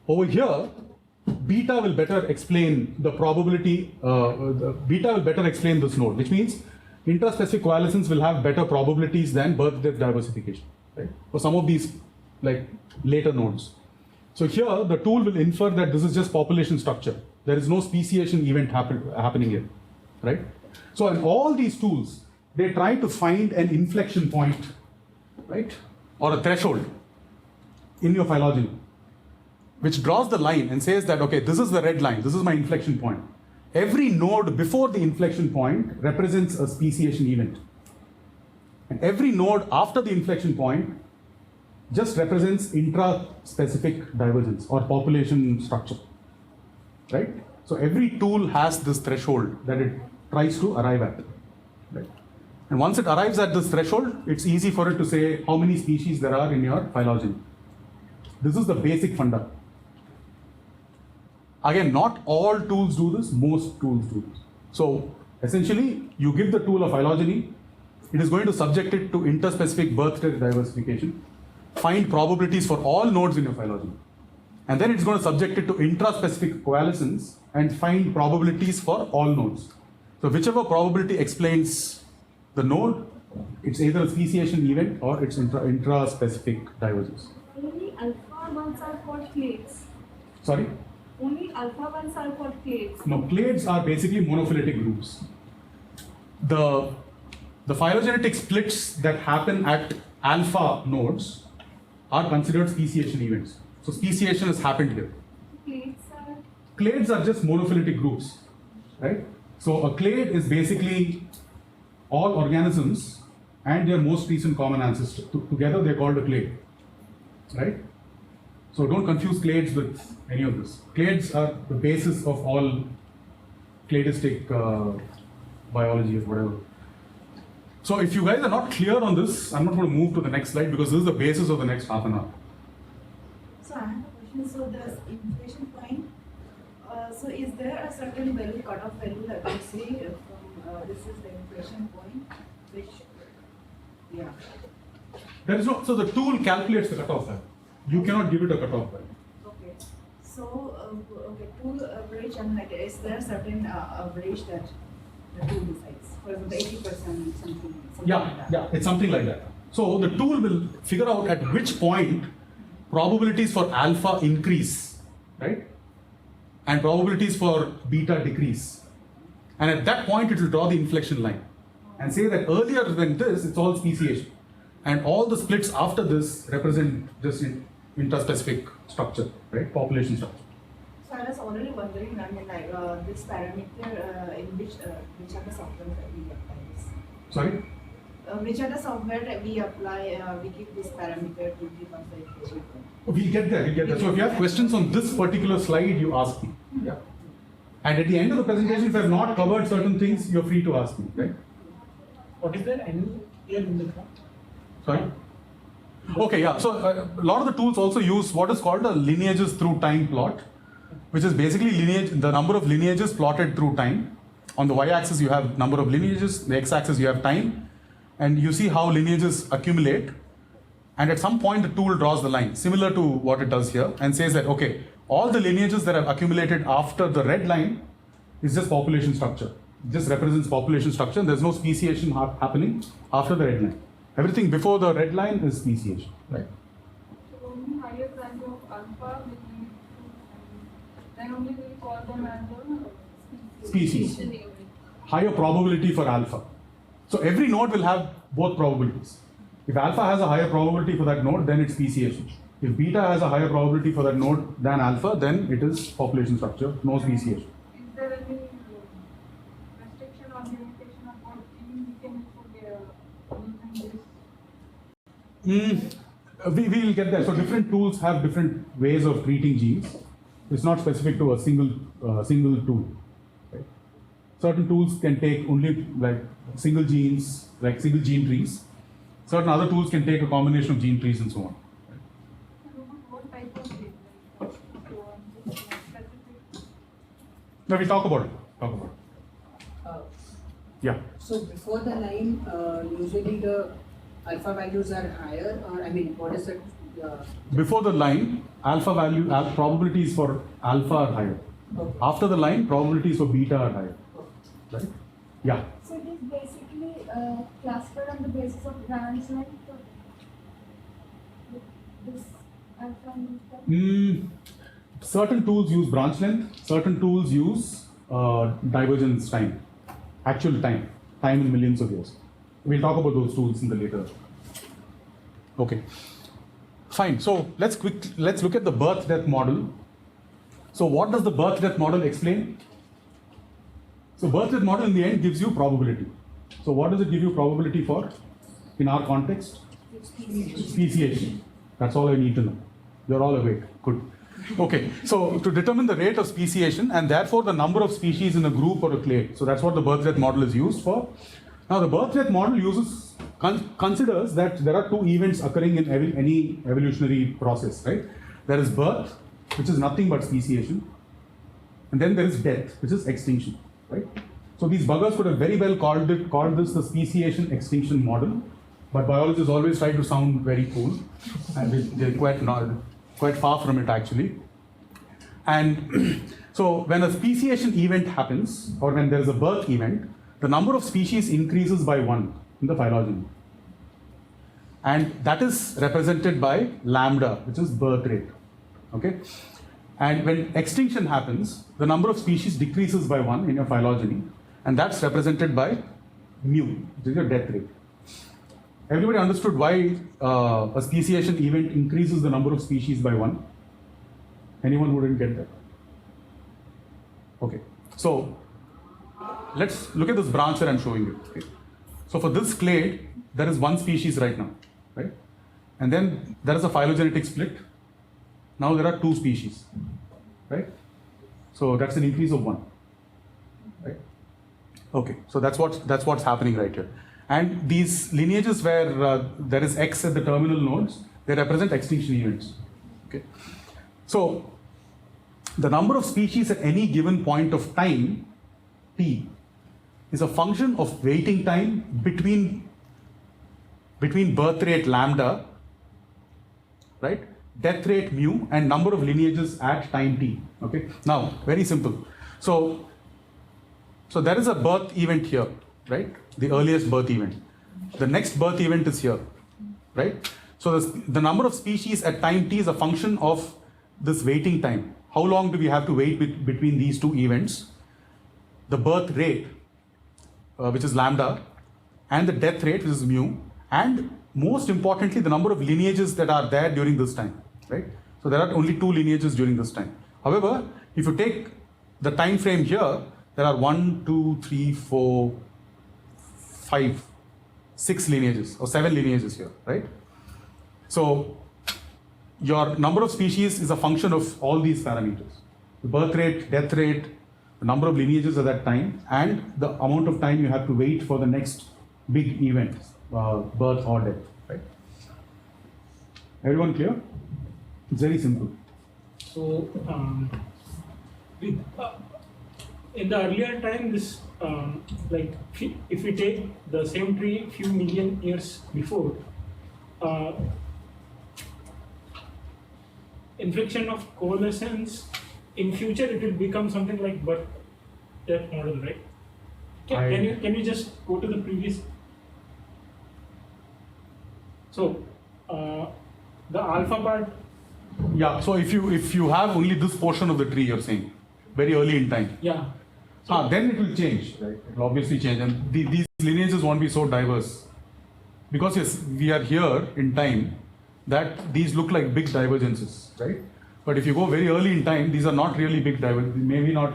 Over here, beta will better explain the probability, beta will better explain this node, which means intraspecific coalescence will have better probabilities than birth-death diversification, right? For some of these like later nodes. So here, the tool will infer that this is just population structure. There is no speciation event happening here, right? So in all these tools, they try to find an inflection point, right? Or a threshold in your phylogeny, which draws the line and says that, okay, this is the red line, this is my inflection point. Every node before the inflection point represents a speciation event. And every node after the inflection point just represents intra-specific divergence or population structure, right? So every tool has this threshold that it tries to arrive at, right? And once it arrives at this threshold, it's easy for it to say how many species there are in your phylogeny. This is the basic funda. Again, not all tools do this, most tools do this. So essentially, you give the tool a phylogeny, it is going to subject it to interspecific birth-death diversification, find probabilities for all nodes in your phylogeny. And then it's going to subject it to intraspecific coalescence and find probabilities for all nodes. So whichever probability explains the node, it's either a speciation event or it's intraspecific divergence. Only alpha ones are called clades. Sorry? Only alpha ones are called clades. No, clades are basically monophyletic groups. The phylogenetic splits that happen at alpha nodes are considered speciation events. So speciation has happened here. Clades are just monophyletic groups, right? So a clade is basically all organisms and their most recent common ancestor. Together they're called a clade, right? So don't confuse clades with any of this. Clades are the basis of all cladistic biology or whatever. So if you guys are not clear on this, I'm not going to move to the next slide because this is the basis of the next half an hour. So I have a question. So the inflection point, so is there a certain value, cutoff value that we say from this is the inflection point, which, yeah. There is no, so the tool calculates the cutoff value. You cannot give it a cutoff value. Okay. So, okay, tool average, and like, is there a certain average that the tool decides? For example, 80%, something Yeah, like that. yeah, it's something like that. So the tool will figure out at which point probabilities for alpha increase, right? And probabilities for beta decrease. And at that point, it will draw the inflection line and say that earlier than this, it's all speciation. And all the splits after this represent just intraspecific structure, right? Population structure. So I was already wondering, I mean, like this parameter, in which are the software that we apply this? Sorry? Which are the software that we apply, we give this parameter to give us the inflection point? We'll get there, we'll get there. So if you have questions on this particular slide, you ask me. Yeah. And at the end of the presentation, if I have not covered certain things, you're free to ask me, right? What is there any here in the graph? Sorry? Okay, yeah. So a lot of the tools also use what is called a lineages through time plot, which is basically the number of lineages plotted through time. On the y-axis, you have number of lineages. The x-axis, you have time. And you see how lineages accumulate. And at some point, the tool draws the line, similar to what it does here, and says that, okay, all the lineages that have accumulated after the red line is just population structure. It just represents population structure. And there's no speciation happening after the red line. Everything before the red line is speciation, right? So only higher value of alpha will be, then only we call them as a Species. Higher probability for alpha. So every node will have both probabilities. If alpha has a higher probability for that node, then it's speciation. If beta has a higher probability for that node than alpha, then it is population structure, no speciation. Is there any restriction or limitation of what we can put We will get there. So different tools have different ways of treating genes. It's not specific to a single tool. Right? Certain tools can take only like single genes, like single gene trees. Certain other tools can take a combination of gene trees and so on. what type of data? Now we talk about it. Yeah. So before the line, usually the alpha values are higher, or I mean, what is the Before the line, alpha value, probabilities for alpha are higher. Okay. After the line, probabilities for beta are higher. Right? Yeah. So it is basically classified on the basis of branch length. This alpha and beta. Certain tools use branch length, certain tools use divergence time, actual time in millions of years. We'll talk about those tools in the later. Okay, fine. So let's look at the birth-death model. So what does the birth-death model explain? So birth-death model in the end gives you probability. So what does it give you probability for in our context? Speciation. That's all I need to know. You're all awake. Good. Okay, so to determine the rate of speciation and therefore the number of species in a group or a clade. So that's what the birth-death model is used for. Now the birth-death model considers that there are two events occurring in any evolutionary process, right? There is birth, which is nothing but speciation, and then there is death, which is extinction, right? So these buggers could have very well called this the speciation extinction model, but biologists always try to sound very cool, and they're quite far from it actually. And so when a speciation event happens, or when there is a birth event, the number of species increases by 1 in the phylogeny. And that is represented by lambda, which is birth rate. Okay? And when extinction happens, the number of species decreases by 1 in your phylogeny, and that's represented by mu, which is your death rate. Everybody understood why a speciation event increases the number of species by 1? Anyone who didn't get that? Okay. So let's look at this branch that I'm showing you. Okay. So for this clade, there is 1 species right now, right? And then there is a phylogenetic split. Now there are 2 species, right? So that's an increase of 1, right? Okay. So that's what's happening right here. And these lineages where there is X at the terminal nodes, they represent extinction events. Okay. So the number of species at any given point of time, t, is a function of waiting time between birth rate lambda, right, death rate mu, and number of lineages at time t. Okay. Now, very simple. So there is a birth event here, right? The earliest birth event. The next birth event is here, right? So the number of species at time t is a function of this waiting time. How long do we have to wait between these two events? The birth rate, which is lambda, and the death rate, which is mu, and most importantly, the number of lineages that are there during this time, right? So there are only 2 lineages during this time. However, if you take the time frame here, there are 1, 2, 3, 4, 5, 6 lineages or 7 lineages here, right? So your number of species is a function of all these parameters: the birth rate, death rate, the number of lineages at that time, and the amount of time you have to wait for the next big event, birth or death, right? Everyone clear? It's very simple. So, in the earlier time, this like if we take the same tree few million years before, infliction of coalescence, in future it will become something like birth-death model, right? Can you just go to the previous? So the alpha part. Yeah. So if you have only this portion of the tree, you're saying very early in time. Yeah. So, then it will change, right? It will obviously change, and these lineages won't be so diverse, because yes, we are here in time that these look like big divergences, right? But if you go very early in time, these are not really big divergences, maybe not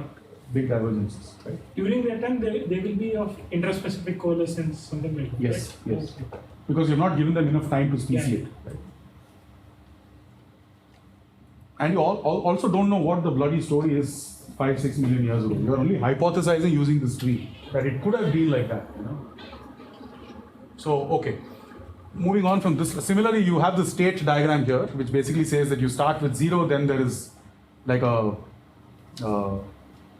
big divergences, right? During that time, they will be of intraspecific coalescence, something like that. Yes, right? yes. Because you've not given them enough time to speciate, Yeah. right? And you also don't know what the bloody story is 5-6 million years ago. You're only hypothesizing using this tree that it could have been like that, you know. So, okay. Moving on from this, similarly, you have the state diagram here, which basically says that you start with 0, then there is like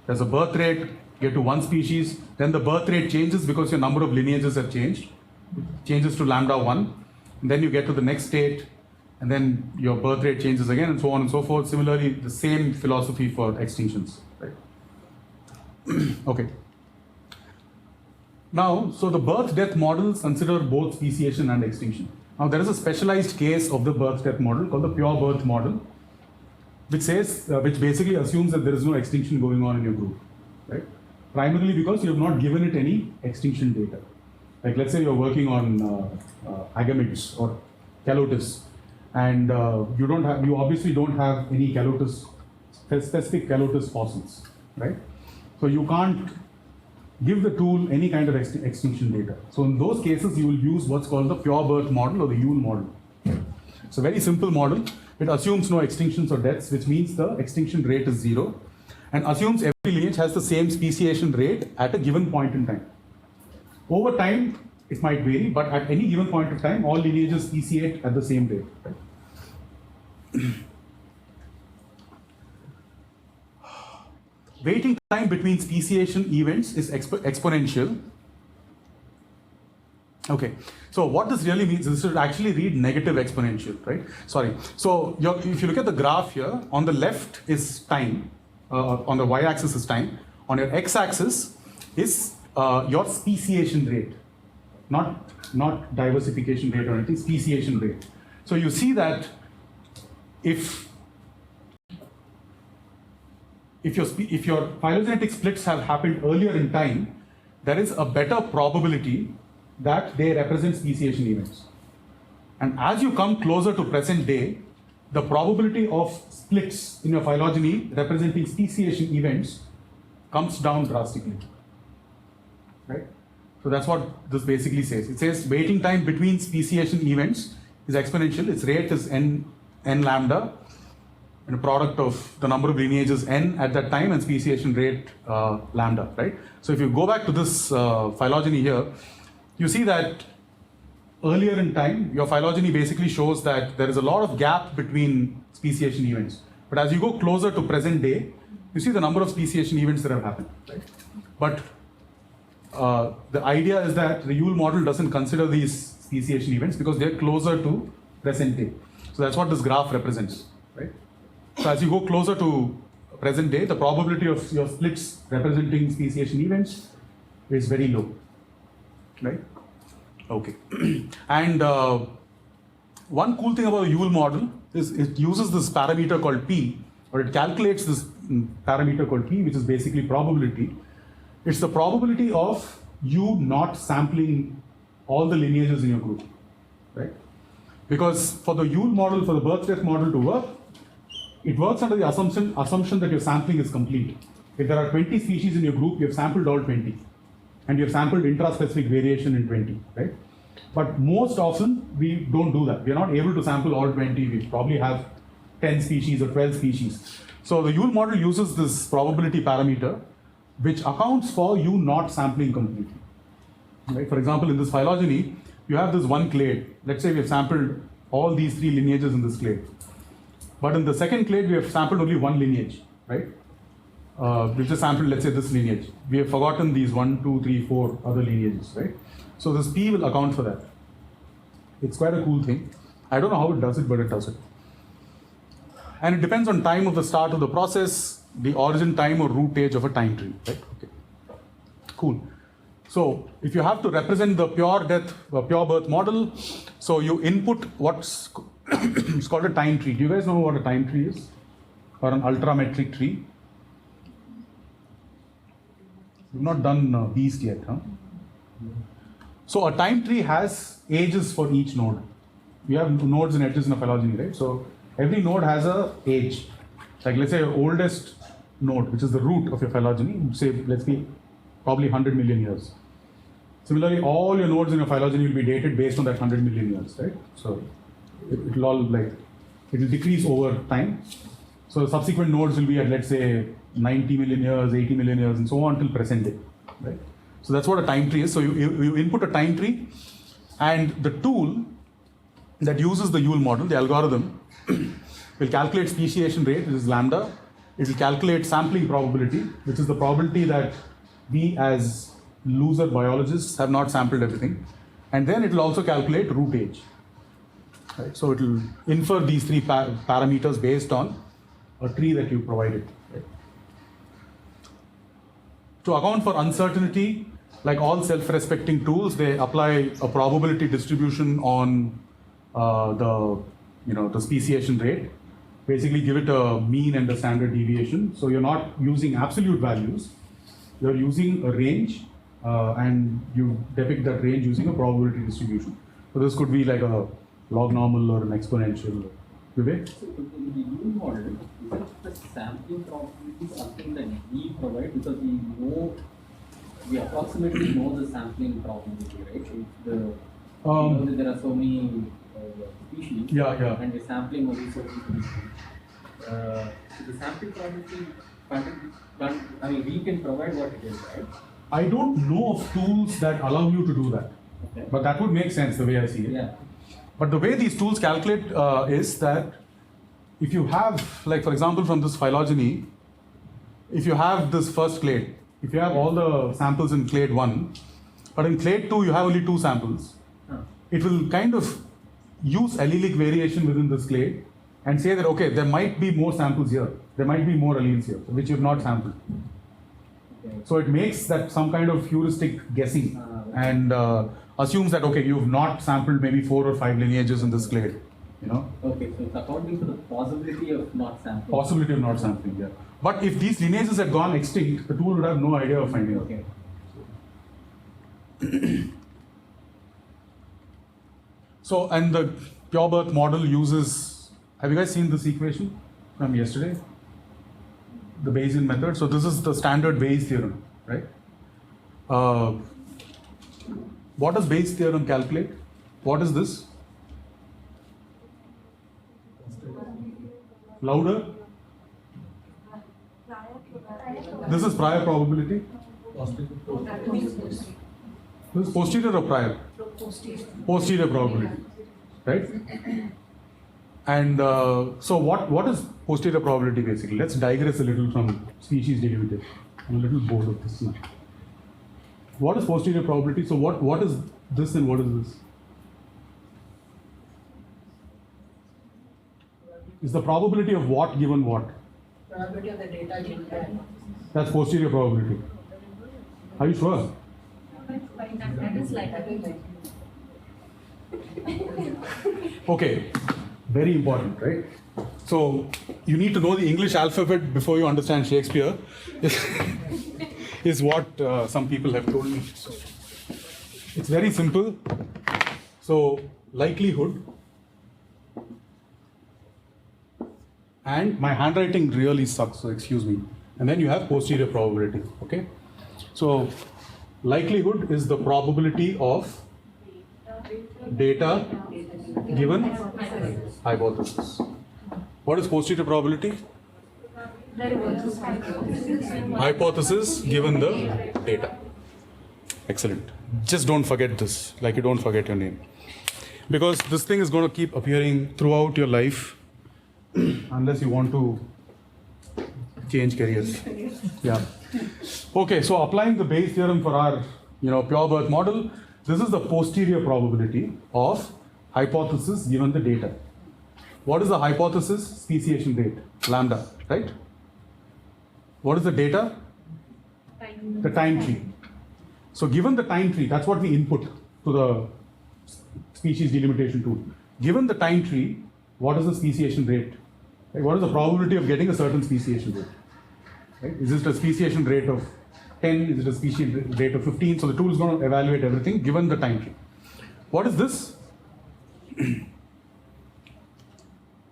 there's a birth rate, get to 1 species, then the birth rate changes because your number of lineages have changed. It changes to lambda 1, and then you get to the next state, and then your birth rate changes again, and so on and so forth. Similarly, the same philosophy for extinctions, right? Okay. Now, so the birth-death models consider both speciation and extinction. Now, there is a specialized case of the birth-death model called the pure birth model, which says, which basically assumes that there is no extinction going on in your group, right? Primarily because you have not given it any extinction data. Like, let's say you're working on agamids or calotis, and you obviously don't have any calotis, specific calotis fossils, right? So you can't give the tool any kind of extinction data. So in those cases, you will use what's called the pure birth model or the Yule model. It's a very simple model. It assumes no extinctions or deaths, which means the extinction rate is 0, and assumes every lineage has the same speciation rate at a given point in time. Over time, it might vary, but at any given point of time, all lineages speciate at the same rate. Right? Waiting time between speciation events is exponential. Okay, so what this really means is this should actually read negative exponential, right? Sorry. So if you look at the graph here, on the left is time, on the y-axis is time, on your x-axis is your speciation rate, not diversification rate or anything, speciation rate. So you see that if your phylogenetic splits have happened earlier in time, there is a better probability that they represent speciation events. And as you come closer to present day, the probability of splits in your phylogeny representing speciation events comes down drastically, right? So that's what this basically says. It says waiting time between speciation events is exponential. Its rate is n lambda, and a product of the number of lineages n at that time and speciation rate lambda, right? So if you go back to this phylogeny here, you see that earlier in time, your phylogeny basically shows that there is a lot of gap between speciation events. But as you go closer to present day, you see the number of speciation events that have happened, right? But the idea is that the Yule model doesn't consider these speciation events because they're closer to present day. So that's what this graph represents, right? So as you go closer to present day, the probability of your splits representing speciation events is very low, right? Okay. And one cool thing about the Yule model is it uses this parameter called P, or it calculates this parameter called P, which is basically probability. It's the probability of you not sampling all the lineages in your group, right? Because for the Yule model, for the birth-death model to work, it works under the assumption that your sampling is complete. If there are 20 species in your group, you have sampled all 20. And you have sampled intraspecific variation in 20, right? But most often, we don't do that. We are not able to sample all 20. We probably have 10 species or 12 species. So the Yule model uses this probability parameter, which accounts for you not sampling completely. Right? For example, in this phylogeny, you have this one clade. Let's say we have sampled all these 3 lineages in this clade. But in the second clade, we have sampled only one lineage, right? We've just sampled, let's say, this lineage. We have forgotten these 1, 2, 3, 4 other lineages, right? So this P will account for that. It's quite a cool thing. I don't know how it does it, but it does it. And it depends on time of the start of the process, the origin time or root age of a time tree, right? Okay. Cool. So if you have to represent the pure birth model, so you input what's it's called a time tree. Do you guys know what a time tree is? Or an ultrametric tree? We've not done Beast yet, huh? So a time tree has ages for each node. We have nodes and edges in a phylogeny, right? So every node has a age. Like let's say your oldest node, which is the root of your phylogeny, say let's be probably 100 million years. Similarly, all your nodes in your phylogeny will be dated based on that 100 million years, right? So it will all it will decrease over time. So the subsequent nodes will be at, let's say, 90 million years, 80 million years, and so on till present day, right? So that's what a time tree is. So you input a time tree, and the tool that uses the Yule model, the algorithm, will calculate speciation rate, which is lambda. It will calculate sampling probability, which is the probability that we as loser biologists have not sampled everything. And then it will also calculate root age. Right? So it will infer these three parameters based on a tree that you provided. Right? To account for uncertainty, like all self-respecting tools, they apply a probability distribution on the speciation rate. Basically, give it a mean and a standard deviation. So you're not using absolute values. You're using a range, and you depict that range using a probability distribution. So this could be like a log normal or an exponential. Vivek? So in the new model, is the sampling probability something that we provide because we approximately know the sampling probability, right? If we know that there are so many species, and the sampling only so many species. So the sampling probability, I mean, we can provide what it is, right? I don't know of tools that allow you to do that, Okay. but that would make sense the way I see it. Yeah. But the way these tools calculate is that if you have, like for example, from this phylogeny, if you have this first clade, if you have all the samples in clade 1, but in clade 2 you have only 2 samples, it will kind of use allelic variation within this clade and say that, okay, there might be more samples here, there might be more alleles here, which you have not sampled. Okay. So it makes that some kind of heuristic guessing and assumes that, okay, you've not sampled maybe 4 or 5 lineages in this clade, Okay, so it's accounting for the possibility of not sampling. Possibility of not sampling, yeah. But if these lineages had gone extinct, the tool would have no idea of finding Okay. it. So, and the pure birth model uses, have you guys seen this equation from yesterday? The Bayesian method. So this is the standard Bayes theorem, right? What does Bayes theorem calculate? What is this? Louder? This is prior probability. This is posterior or prior? Posterior probability, right? And so what is posterior probability basically? Let's digress a little from species delimitation. I'm a little bored of this now. What is posterior probability? So what is this and what is this? Is the probability of what given what? Probability of the data given. That's posterior probability. Are you sure? That is like Okay, very important, right? So you need to know the English alphabet before you understand Shakespeare, is what some people have told me. So it's very simple. So likelihood, and my handwriting really sucks, so excuse me. And then you have posterior probability, okay? So likelihood is the probability of data given hypothesis. What is posterior probability? Hypothesis given the data. Excellent. Just don't forget this, like you don't forget your name. Because this thing is going to keep appearing throughout your life unless you want to change careers. Yeah. Okay, so applying the Bayes theorem for our pure birth model, this is the posterior probability of hypothesis given the data. What is the hypothesis? Speciation rate, lambda, right? What is the data? The time tree. So given the time tree, that's what we input to the species delimitation tool. Given the time tree, what is the speciation rate? Like, what is the probability of getting a certain speciation rate? Right? Is it a speciation rate of 10? Is it a speciation rate of 15? So the tool is going to evaluate everything given the time tree. What is this?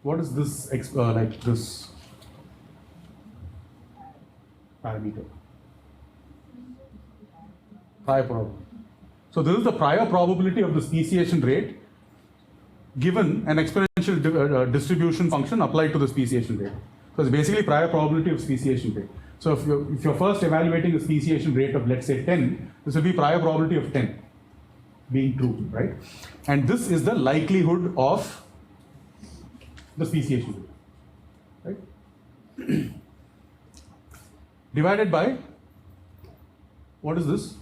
What is this, like this parameter? Prior probability. So this is the prior probability of the speciation rate given an exponential distribution function applied to the speciation rate. So it's basically prior probability of speciation rate. So if you're first evaluating a speciation rate of, let's say, 10, this will be prior probability of 10 being true, right? And this is the likelihood of the speciation rate, right? Divided by, what is this?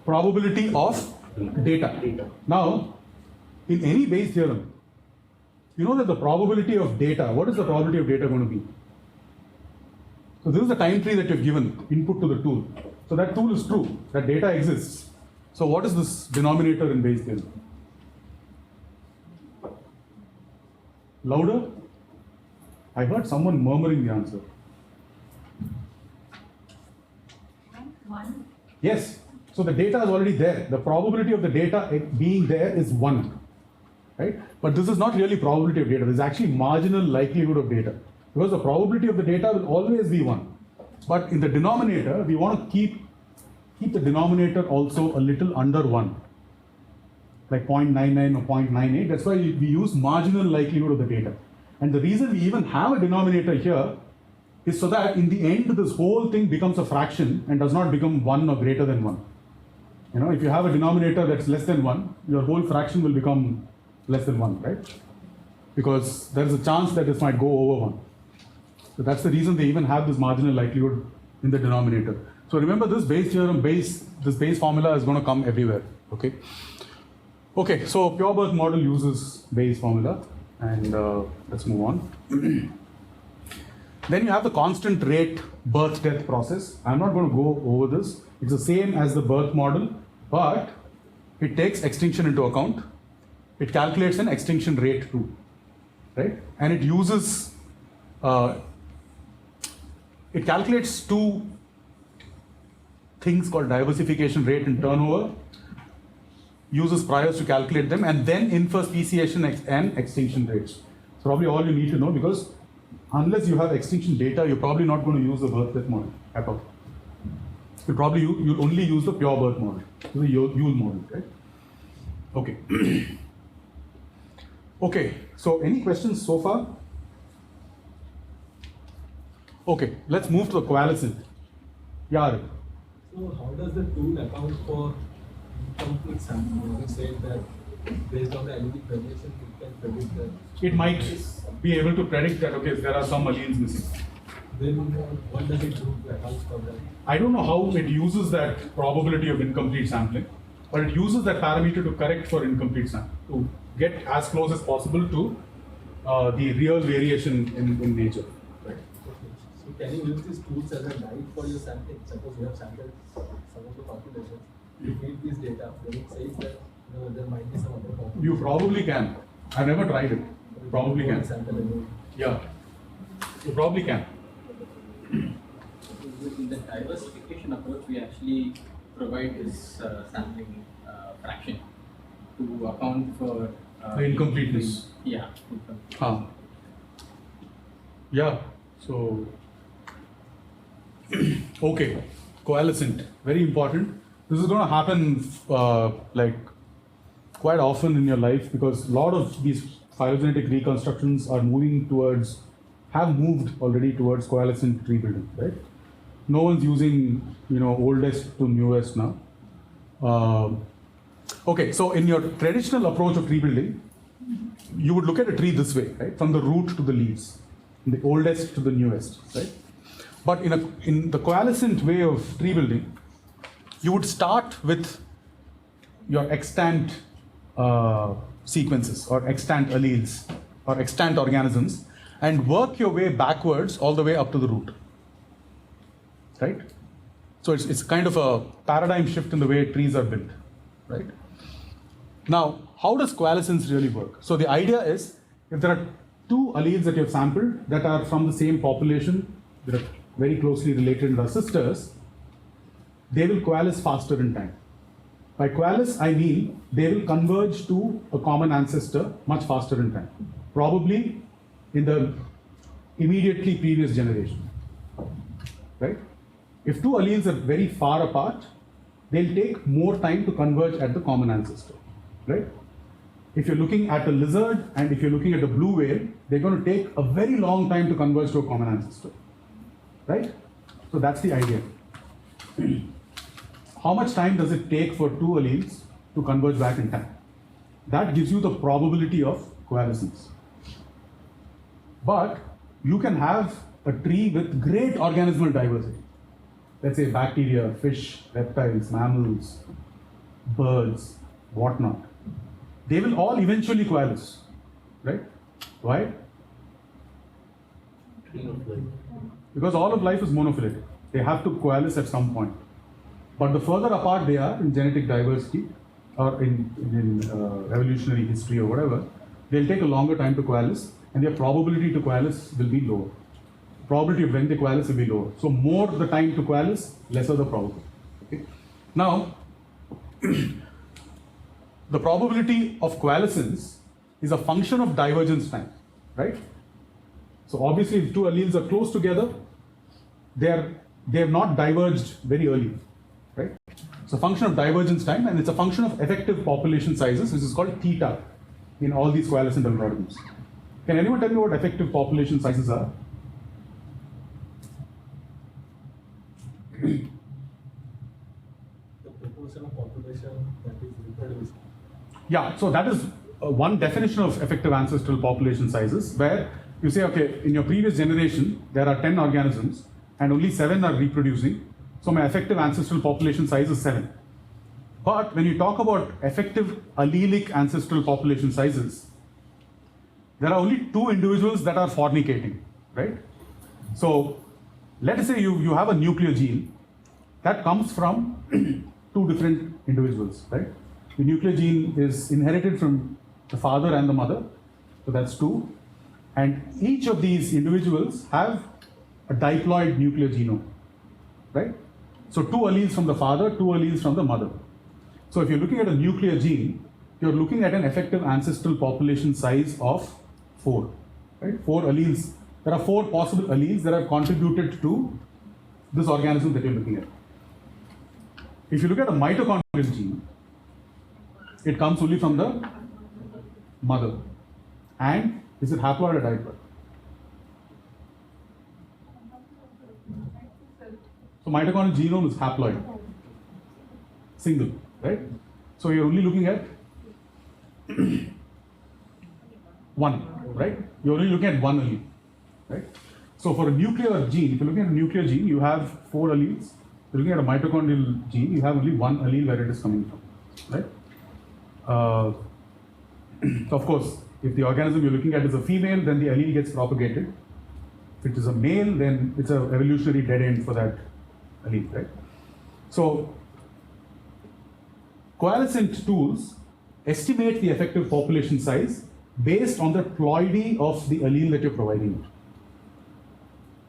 Probability of data. Now, in any Bayes theorem, you know that the probability of data, what is the probability of data going to be? So this is the time tree that you've given input to the tool. So that tool is true, that data exists. So what is this denominator in Bayes theorem? Louder? I heard someone murmuring the answer. 1. Yes. So the data is already there. The probability of the data being there is 1. Right? But this is not really probability of data. This is actually marginal likelihood of data. Because the probability of the data will always be 1. But in the denominator, we want to keep the denominator also a little under 1. Like 0.99 or 0.98. That's why we use marginal likelihood of the data. And the reason we even have a denominator here is so that in the end, this whole thing becomes a fraction and does not become 1 or greater than 1. You know, if you have a denominator that's less than 1, your whole fraction will become less than 1, right? Because there is a chance that this might go over 1. So that's the reason they even have this marginal likelihood in the denominator. So remember this Bayes theorem, this Bayes formula is going to come everywhere, okay? Okay, so pure birth model uses Bayes formula, and let's move on. Then you have the constant rate birth-death process. I'm not going to go over this. It's the same as the birth model, but it takes extinction into account. It calculates an extinction rate too, right? And it uses, it calculates two things called diversification rate and turnover, uses priors to calculate them, and then infers speciation and extinction rates. It's probably all you need to know, because unless you have extinction data, you're probably not going to use the birth-death model at all. You'll only use the pure birth model, the Yule model, right? Okay. Okay, so any questions so far? Okay, let's move to the coalescent. Yeah. So how does the tool account for incomplete sampling? You said that based on the LED projection, it can predict that. It might be able to predict that, okay, there are some alleles missing. Then what does it do to account for that? I don't know how it uses that probability of incomplete sampling, but it uses that parameter to correct for incomplete sampling, to get as close as possible to the real variation in nature. Right? Okay. So can you use these tools as a guide for your sampling? Suppose you have sampled some of the populations, you feed this data, then it says that there might be some other population. You probably can. I've never tried it. You probably can. Sample alone. Yeah. You probably can. In the diversification approach, we actually provide this sampling fraction to account for The incompleteness. Yeah. Yeah. So, okay. Coalescent. Very important. This is going to happen like quite often in your life, because a lot of these phylogenetic reconstructions are have moved already towards coalescent tree building, right? No one's using, oldest to newest now. Okay, so in your traditional approach of tree building, you would look at a tree this way, right? From the root to the leaves, the oldest to the newest, right? But in the coalescent way of tree building, you would start with your extant sequences or extant alleles or extant organisms and work your way backwards all the way up to the root, right? So it's kind of a paradigm shift in the way trees are built, right? Now, how does coalescence really work? So the idea is, if there are two alleles that you have sampled that are from the same population, that are very closely related and are sisters, they will coalesce faster in time. By coalesce, I mean they will converge to a common ancestor much faster in time, probably in the immediately previous generation, right? If two alleles are very far apart, they'll take more time to converge at the common ancestor, right? If you're looking at a lizard and if you're looking at a blue whale, they're going to take a very long time to converge to a common ancestor, right? So that's the idea. How much time does it take for two alleles to converge back in time? That gives you the probability of coalescence. But you can have a tree with great organismal diversity. Let's say bacteria, fish, reptiles, mammals, birds, whatnot. they will all eventually coalesce, right? Why? Because all of life is monophyletic. They have to coalesce at some point. But the further apart they are in genetic diversity or in evolutionary history or whatever, they'll take a longer time to coalesce, and their probability to coalesce will be lower. Probability of when they coalesce will be lower. So more the time to coalesce, lesser the probability. Okay? Now, the probability of coalescence is a function of divergence time, right? So obviously, if two alleles are close together, they have not diverged very early, right? It's a function of divergence time, and it's a function of effective population sizes, which is called theta in all these coalescent algorithms. Can anyone tell me what effective population sizes are? The proportion of population that is reproduced. Yeah, so that is one definition of effective ancestral population sizes, where you say, okay, in your previous generation, there are 10 organisms and only 7 are reproducing. So my effective ancestral population size is 7. But when you talk about effective allelic ancestral population sizes, there are only 2 individuals that are fornicating, right? So let us say you have a nuclear gene that comes from 2 different individuals, right? The nuclear gene is inherited from the father and the mother, so that's 2. And each of these individuals have a diploid nuclear genome, right? So 2 alleles from the father, 2 alleles from the mother. So if you're looking at a nuclear gene, you're looking at an effective ancestral population size of 4, right? 4 alleles. There are 4 possible alleles that have contributed to this organism that you're looking at. If you look at a mitochondrial gene, it comes only from the mother. And is it haploid or diploid? So mitochondrial genome is haploid, single, right? So you're only looking at 1, right? You're only looking at 1 allele, right? So for a nuclear gene, if you're looking at a nuclear gene, you have 4 alleles. If you're looking at a mitochondrial gene, you have only 1 allele where it is coming from, right? So of course, if the organism you're looking at is a female, then the allele gets propagated. If it is a male, then it's an evolutionary dead end for that allele, right? So coalescent tools estimate the effective population size based on the ploidy of the allele that you're providing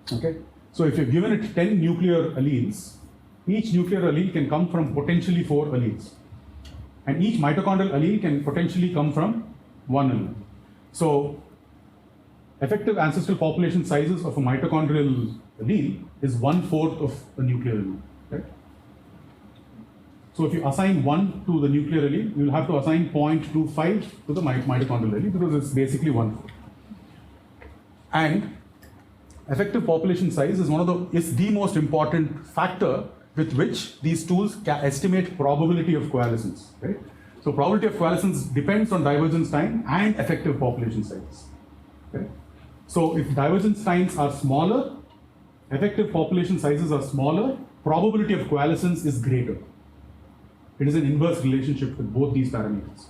it. Okay? So if you're given it 10 nuclear alleles, each nuclear allele can come from potentially 4 alleles. And each mitochondrial allele can potentially come from 1 allele. So effective ancestral population sizes of a mitochondrial allele is 1/4 of a nuclear allele, right? So if you assign 1 to the nuclear allele, you'll have to assign 0.25 to the mitochondrial allele because it's basically 1/4. And effective population size is the most important factor with which these tools estimate probability of coalescence, right? So probability of coalescence depends on divergence time and effective population size. Okay? So if divergence times are smaller, effective population sizes are smaller, probability of coalescence is greater. It is an inverse relationship with both these parameters.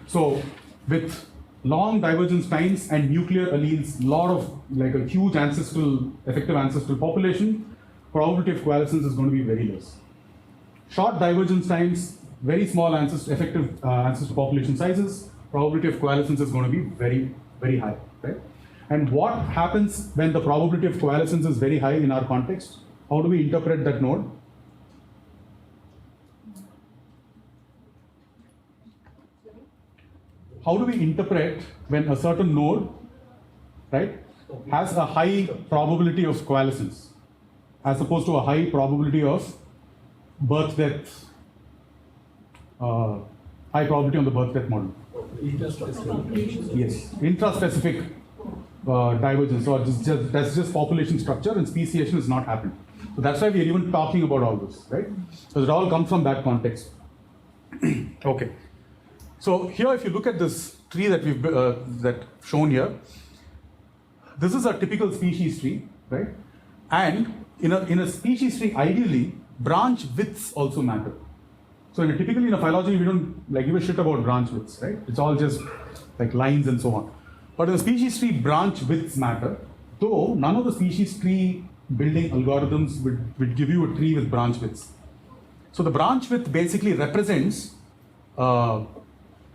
So with long divergence times and nuclear alleles, a huge effective ancestral population, probability of coalescence is going to be very less. Short divergence times, very small effective ancestral population sizes, probability of coalescence is going to be very, very high, right? And what happens when the probability of coalescence is very high in our context? How do we interpret that node? How do we interpret when a certain node, right, has a high probability of coalescence as opposed to a high probability of birth-death, high probability on the birth-death model? Yes, intraspecific divergence, or that's just population structure, and speciation has not happened. So that's why we are even talking about all this, right? So it all comes from that context. Okay. So here, if you look at this tree that we've shown here, this is a typical species tree, right? And in a species tree, ideally, branch widths also matter. So typically in a phylogeny, we don't like give a shit about branch widths, right? It's all just like lines and so on. But in the species tree, branch widths matter, though none of the species tree building algorithms would give you a tree with branch widths. So the branch width basically represents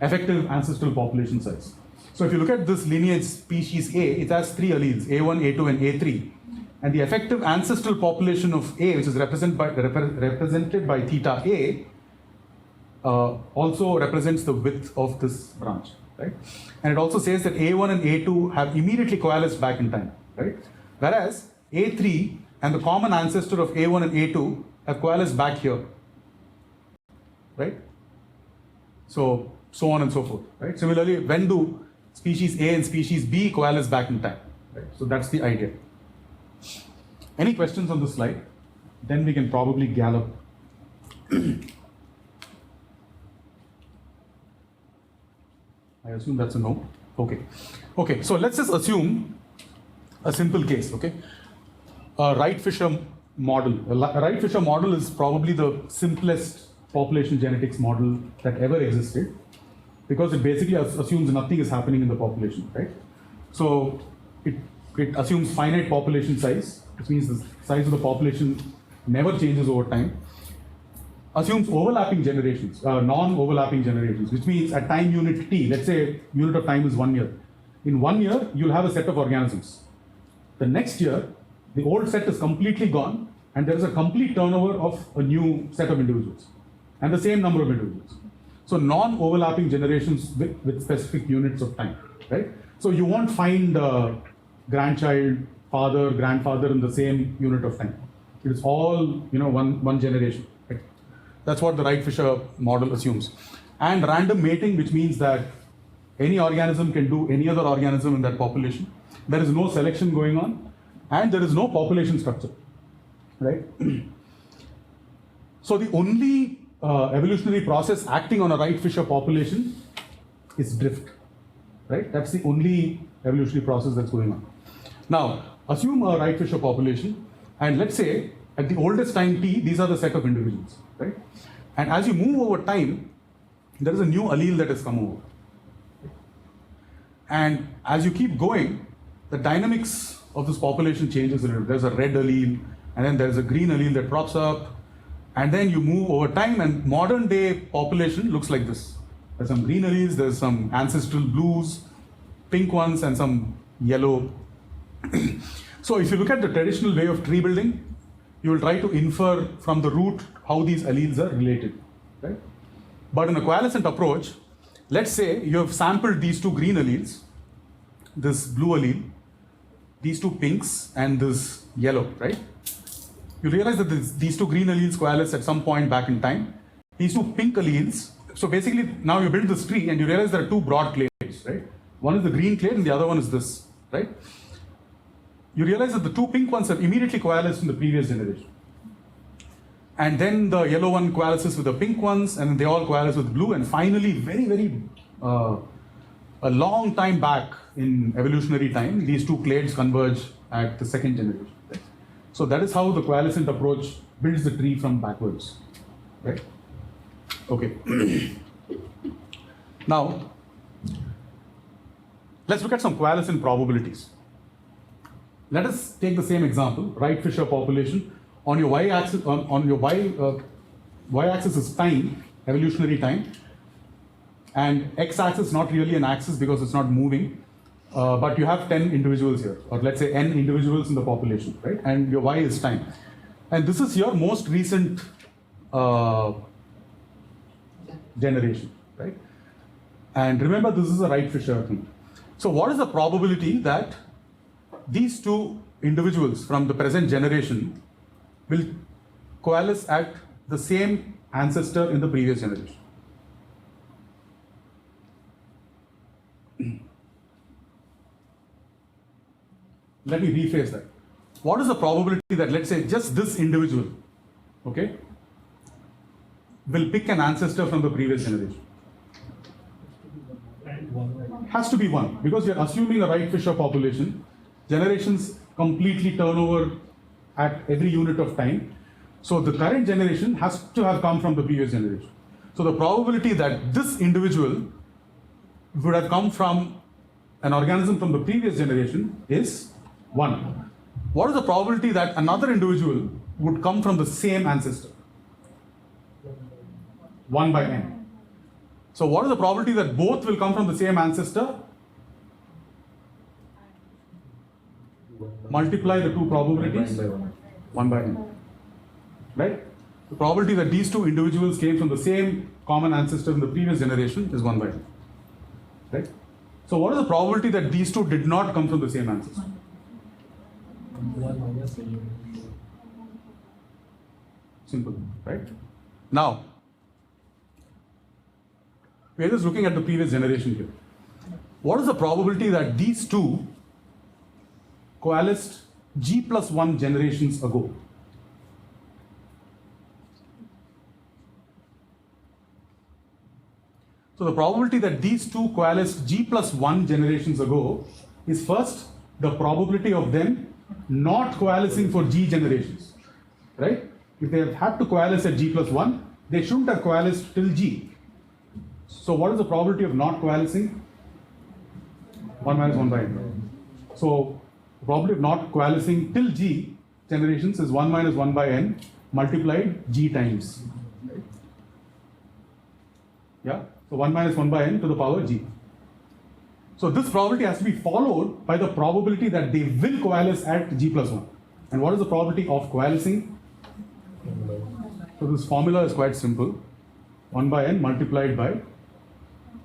effective ancestral population size. So if you look at this lineage species A, it has 3 alleles, A1, A2, and A3. And the effective ancestral population of A, which is represented by theta A, also represents the width of this branch, right? And it also says that A1 and A2 have immediately coalesced back in time, right? Whereas A3 and the common ancestor of A1 and A2 have coalesced back here, right? So on and so forth, right? Similarly, when do species A and species B coalesce back in time, right? So that's the idea. Any questions on this slide? Then we can probably gallop. I assume that's a no. Okay. Okay, so let's just assume a simple case, okay? A Wright-Fischer model. A Wright-Fischer model is probably the simplest population genetics model that ever existed, because it basically assumes nothing is happening in the population, right? So it assumes finite population size, which means the size of the population never changes over time. Assumes overlapping generations, non-overlapping generations, which means at time unit t, let's say unit of time is 1 year. In 1 year, you'll have a set of organisms. The next year, the old set is completely gone, and there is a complete turnover of a new set of individuals, and the same number of individuals. So non-overlapping generations with specific units of time, right? So you won't find grandchild, father, grandfather in the same unit of time. It is all, one generation. Right? That's what the Wright-Fischer model assumes. And random mating, which means that any organism can do any other organism in that population. There is no selection going on, and there is no population structure, right? So the only evolutionary process acting on a Wright-Fischer population is drift, right? That's the only evolutionary process that's going on. Now, assume a Wright-Fischer population, and let's say at the oldest time t, these are the set of individuals, right? And as you move over time, there is a new allele that has come over. And as you keep going, the dynamics of this population changes a little. There's a red allele, and then there's a green allele that props up, and then you move over time, and modern day population looks like this. There's some green alleles, there's some ancestral blues, pink ones, and some yellow. So if you look at the traditional way of tree building, you will try to infer from the root how these alleles are related, right? But in a coalescent approach, let's say you have sampled these 2 green alleles, this blue allele, these 2 pinks, and this yellow, right? You realize that these 2 green alleles coalesce at some point back in time. These 2 pink alleles, so basically now you build this tree and you realize there are 2 broad clades, right? One is the green clade and the other one is this, right? You realize that the 2 pink ones have immediately coalesced in the previous generation. And then the yellow one coalesces with the pink ones, and they all coalesce with blue, and finally, very, a long time back in evolutionary time, these 2 clades converge at the second generation. Right? So that is how the coalescent approach builds the tree from backwards, right? Okay. Now, let's look at some coalescent probabilities. Let us take the same example, Wright-Fischer population. On your y-axis, on your y-axis is time, evolutionary time, and x-axis not really an axis because it's not moving, but you have 10 individuals here, or let's say n individuals in the population, right? And your y is time. And this is your most recent generation, right? And remember, this is a Wright-Fischer thing. So what is the probability that these 2 individuals from the present generation will coalesce at the same ancestor in the previous generation? Let me rephrase that. What is the probability that, let's say, just this individual, okay, will pick an ancestor from the previous generation? Has to be 1, because you're assuming a Wright-Fischer population. Generations completely turn over at every unit of time. So the current generation has to have come from the previous generation. So the probability that this individual would have come from an organism from the previous generation is 1. What is the probability that another individual would come from the same ancestor? 1 by n. So what is the probability that both will come from the same ancestor? Multiply the two probabilities. 1 by n. Right? The probability that these two individuals came from the same common ancestor in the previous generation is 1 by n. Right? So what is the probability that these two did not come from the same ancestor? 1 minus n. Simple, right? Now, we are just looking at the previous generation here. What is the probability that these two coalesced G+1 generations ago? So the probability that these two coalesced G+1 generations ago is first the probability of them not coalescing for G generations, right? If they have had to coalesce at G+1, they shouldn't have coalesced till G. So what is the probability of not coalescing? 1 minus 1 by n. So the probability of not coalescing till G generations is 1 minus 1 by n multiplied G times. Right? Yeah? So 1 minus 1 by n to the power G. So this probability has to be followed by the probability that they will coalesce at G+1. And what is the probability of coalescing? So this formula is quite simple. 1 by n multiplied by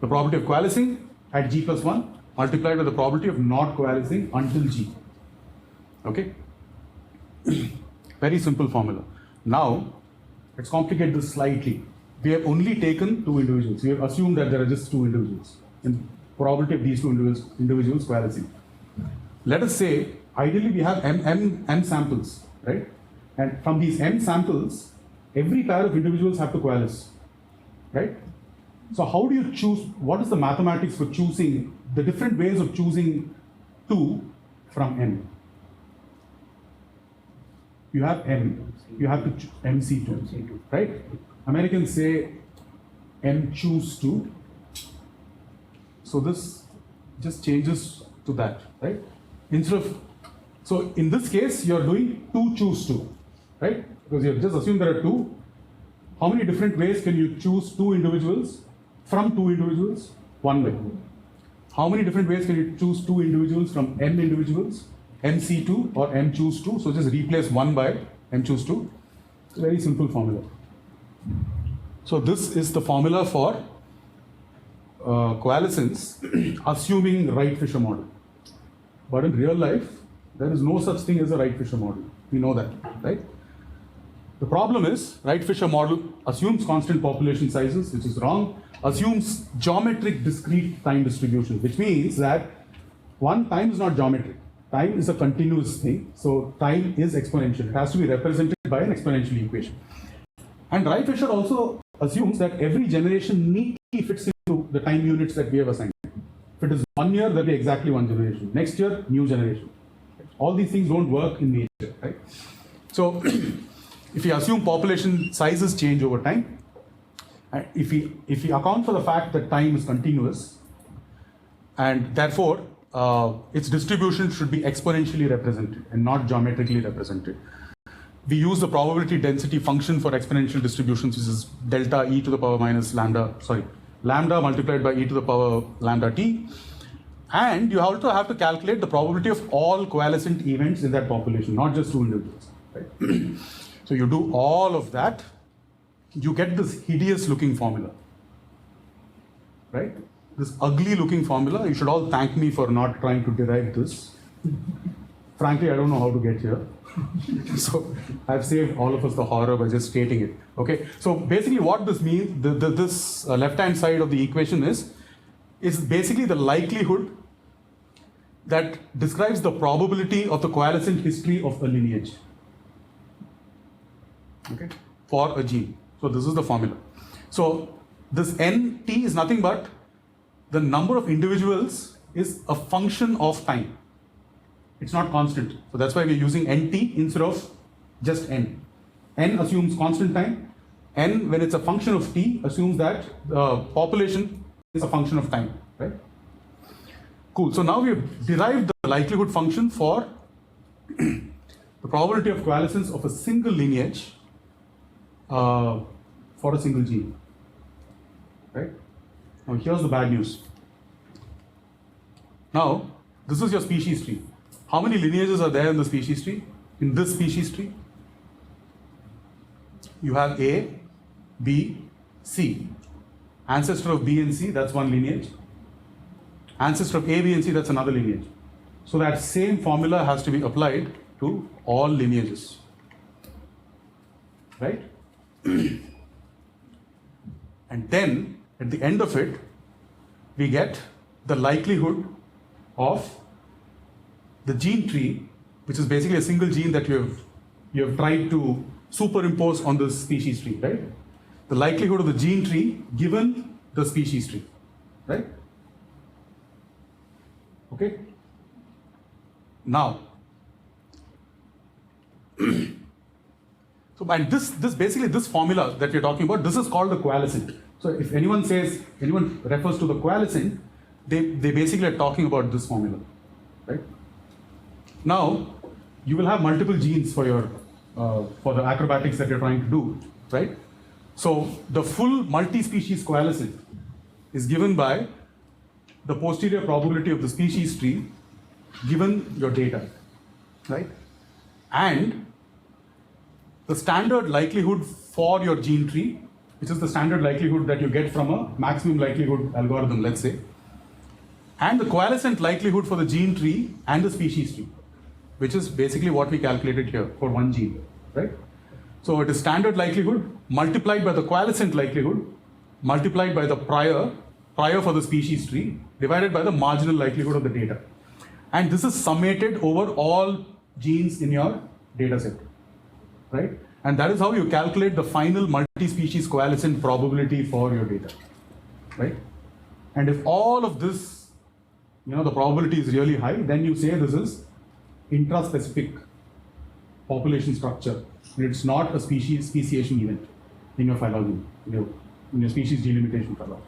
the probability of coalescing at G+1 multiplied by the probability of not coalescing until G. Okay? Very simple formula. Now, let's complicate this slightly. We have only taken two individuals. We have assumed that there are just two individuals. And probability of these two individuals coalescing. Let us say, ideally we have m samples, right? And from these m samples, every pair of individuals have to coalesce, right? So how do you choose, what is the mathematics for choosing, the different ways of choosing 2 from m? You have m, you have to choose MC2, right? Americans say m choose 2. So this just changes to that, right? Instead of, so in this case, you're doing 2 choose 2, right? Because you've just assumed there are 2. How many different ways can you choose 2 individuals from 2 individuals? 1 way. How many different ways can you choose 2 individuals from m individuals? MC2 or m choose 2. So just replace 1 by m choose 2. It's a very simple formula. So this is the formula for coalescence, assuming Wright-Fisher model. But in real life, there is no such thing as a Wright-Fisher model. We know that, right? The problem is, Wright-Fisher model assumes constant population sizes, which is wrong, assumes geometric discrete time distribution, which means that time is not geometric. Time is a continuous thing, so time is exponential. It has to be represented by an exponential equation. And Wright-Fisher also assumes that every generation neatly fits into the time units that we have assigned. If it is 1 year, there will be exactly 1 generation. Next year, new generation. All these things don't work in nature, right? So, if we assume population sizes change over time, if we account for the fact that time is continuous, and therefore its distribution should be exponentially represented and not geometrically represented. We use the probability density function for exponential distributions, which is delta e to the power minus lambda multiplied by e to the power lambda t. And you also have to calculate the probability of all coalescent events in that population, not just 2 individuals. Right? So you do all of that, you get this hideous looking formula. Right? This ugly looking formula. You should all thank me for not trying to derive this. Frankly, I don't know how to get here. So I've saved all of us the horror by just stating it. Okay. So basically, what this means, this left-hand side of the equation is basically the likelihood that describes the probability of the coalescent history of a lineage. Okay. For a gene. So this is the formula. So this NT is nothing but the number of individuals is a function of time. It's not constant. So that's why we're using NT instead of just N. N assumes constant time. N, when it's a function of t, assumes that the population is a function of time, right? Cool. So now we've derived the likelihood function for the probability of coalescence of a single lineage for a single gene, right? Now here's the bad news. Now, this is your species tree. How many lineages are there in the species tree? In this species tree, you have A, B, C. Ancestor of B and C, that's one lineage. Ancestor of A, B, and C, that's another lineage. So that same formula has to be applied to all lineages, right? And then, at the end of it, we get the likelihood of the gene tree, which is basically a single gene that you have tried to superimpose on the species tree, right? The likelihood of the gene tree given the species tree, right? Okay? Now, so and this basically this formula that we're talking about, this is called the coalescent. So if anyone refers to the coalescent, they basically are talking about this formula, right? Now, you will have multiple genes for your for the acrobatics that you're trying to do, right? So the full multi-species coalescent is given by the posterior probability of the species tree given your data, right? And the standard likelihood for your gene tree, which is the standard likelihood that you get from a maximum likelihood algorithm, let's say, and the coalescent likelihood for the gene tree and the species tree, which is basically what we calculated here for one gene, right? So it is standard likelihood multiplied by the coalescent likelihood multiplied by the prior for the species tree divided by the marginal likelihood of the data. And this is summated over all genes in your data set, right? And that is how you calculate the final multi-species coalescent probability for your data, right? And if all of this, the probability is really high, then you say this is intraspecific population structure. It's not a speciation event in your phylogeny, in your species delimitation phylogeny,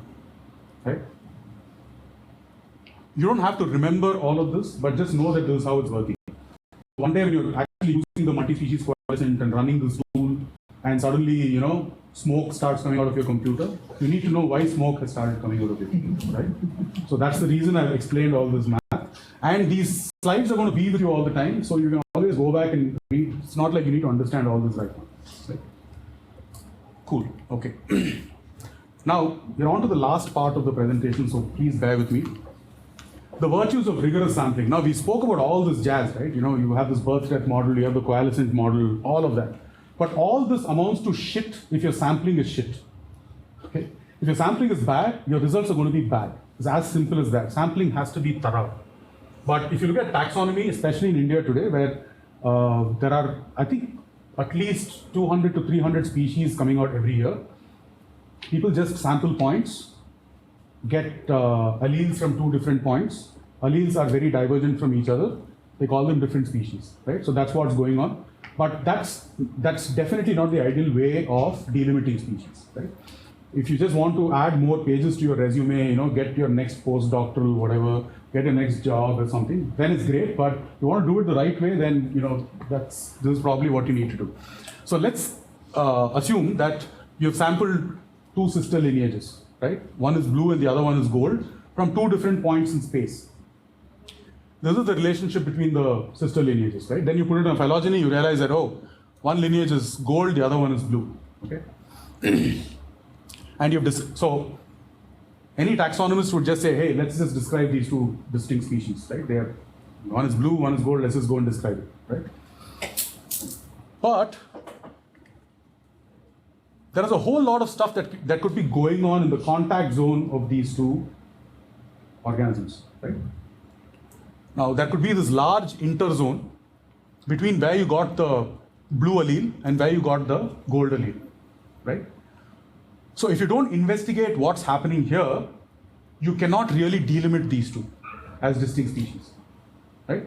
right? You don't have to remember all of this, but just know that this is how it's working. One day when you're actually using the multi-species coalescent and running this tool, and suddenly, smoke starts coming out of your computer, you need to know why smoke has started coming out of your computer, right? So that's the reason I've explained all this math. And these slides are going to be with you all the time, so you can always go back and read. It's not like you need to understand all this right now. Right? Cool, okay. Now, we're on to the last part of the presentation, so please bear with me. The virtues of rigorous sampling. Now, we spoke about all this jazz, right? You have this birth-death model, you have the coalescent model, all of that. But all this amounts to shit if your sampling is shit. Okay? If your sampling is bad, your results are going to be bad. It's as simple as that. Sampling has to be thorough. But if you look at taxonomy, especially in India today, where there are, I think, at least 200 to 300 species coming out every year, people just sample points, get alleles from two different points. Alleles are very divergent from each other. They call them different species, right? So that's what's going on. But that's definitely not the ideal way of delimiting species, right? If you just want to add more pages to your resume, get your next postdoctoral, whatever, get your next job or something, then it's great. But if you want to do it the right way, then this is probably what you need to do. So let's assume that you've sampled two sister lineages, right? One is blue and the other one is gold from two different points in space. This is the relationship between the sister lineages, right? Then you put it in phylogeny, you realize that, one lineage is gold, the other one is blue, okay? And so any taxonomist would just say, hey, let's just describe these two distinct species, right? One is blue, one is gold, let's just go and describe it, right? But there is a whole lot of stuff that could be going on in the contact zone of these two organisms, right? Now, there could be this large interzone between where you got the blue allele and where you got the gold allele, right? So if you don't investigate what's happening here, you cannot really delimit these two as distinct species, right?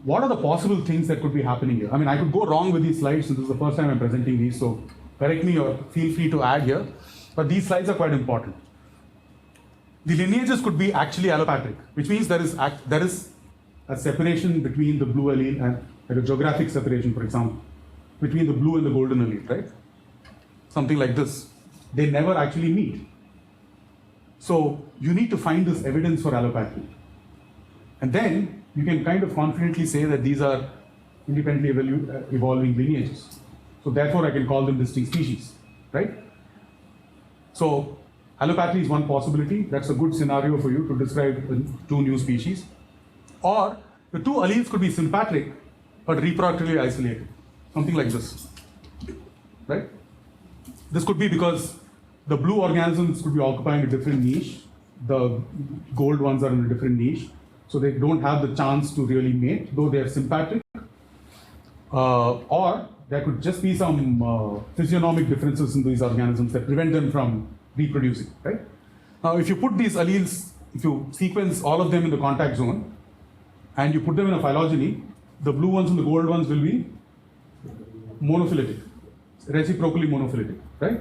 What are the possible things that could be happening here? I mean, I could go wrong with these slides, and this is the first time I'm presenting these, so correct me or feel free to add here, but these slides are quite important. The lineages could be actually allopatric, which means there is a separation between the blue allele and like a geographic separation, for example, between the blue and the golden allele, right? Something like this. They never actually meet. So you need to find this evidence for allopatry. And then you can kind of confidently say that these are independently evolving lineages. So therefore I can call them distinct species, right? So allopatry is one possibility. That's a good scenario for you to describe two new species. Or the two alleles could be sympatric but reproductively isolated. Something like this, right? This could be because the blue organisms could be occupying a different niche. The gold ones are in a different niche. So they don't have the chance to really mate, though they are sympatric. Or there could just be some physiognomic differences in these organisms that prevent them from reproducing, right? Now, if you put these alleles, if you sequence all of them in the contact zone, and you put them in a phylogeny, the blue ones and the gold ones will be monophyletic, reciprocally monophyletic, right?